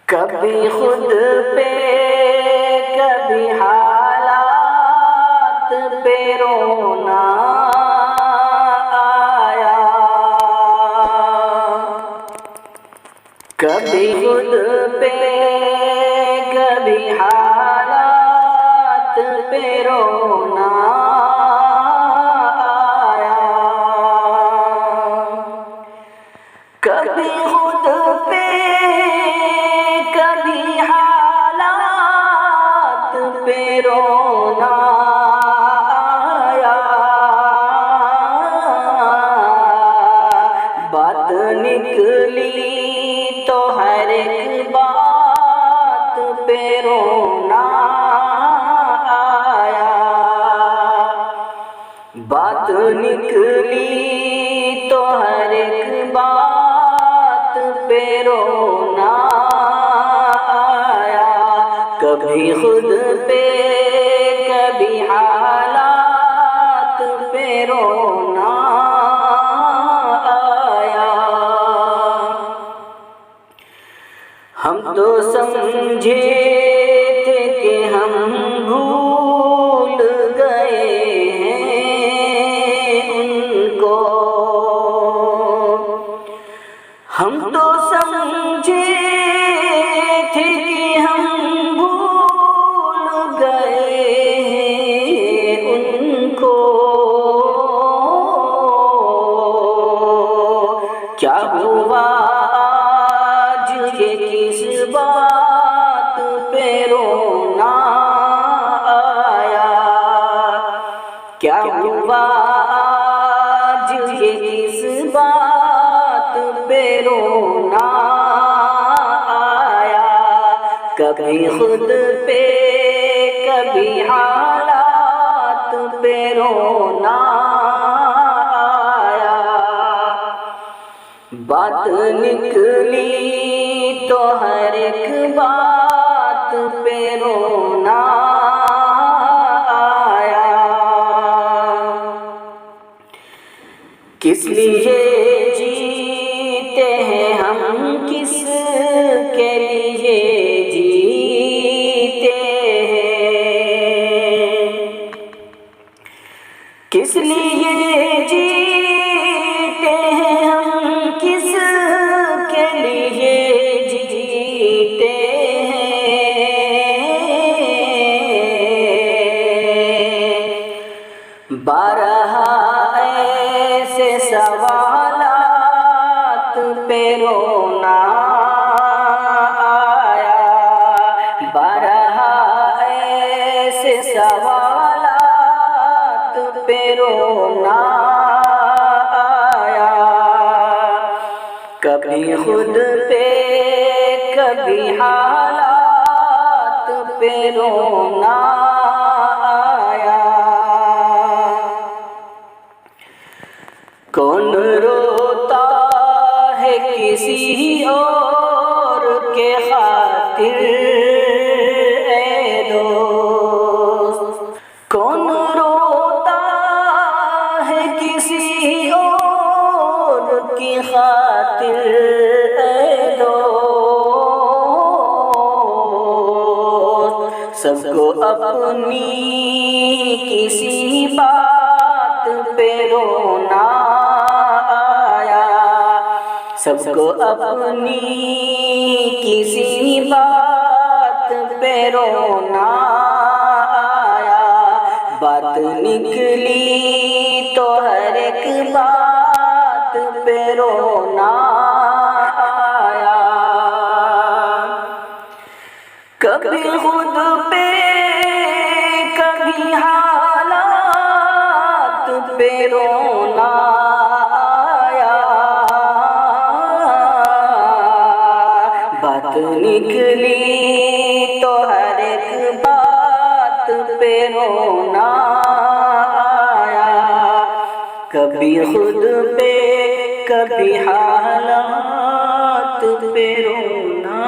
कभी खुद पे कभी हालात पे रोना आया। कभी खुद पे कभी हालात पे रोना आया। कभी खुद पे कभी हालात पे रोना आया। बात निकली तो हर एक बात पे रोना आया। बात निकली तो हर एक बात पे रोना आया। कभी खुद पे कभी हालात पे रोना आया। हम तो समझे थे कि हम भूल गए हैं उनको। हम तो समझे थे कि हम भूल गए हैं उनको। क्या हुआ आज ये किस बात पे रोना आया। क्या हुआ आज ये किस बात पे रोना आया। कभी खुद पे कभी हालात पे रोना आया। बात निकली तो हर एक बात पे रोना आया। किस लिए जीते हैं हम, किस के लिए जीते हैं। किस लिए जीते हैं हम, किस के लिए जीते हैं। बारह ऐसे सवालात पे रोना आया। बारह ऐसे सवालात पे रोना आया। कभी खुद पे कभी हालात पे रोना आया। कौन रोता है किसी और के खातिर ऐ दोस्त। कौन रोता है किसी और की खातिर ऐ दोस्त। सबको अपनी किसी बात पे रोना आया। सबको अपनी किसी बात पे रोना आया। बात निकली तो हर एक बात पे रोना आया। कभी खुद पे कभी हालात पे रोना आया। बात निकली तो हर एक बात पे रोना आया। कभी खुद पे कभी हालात पे रोना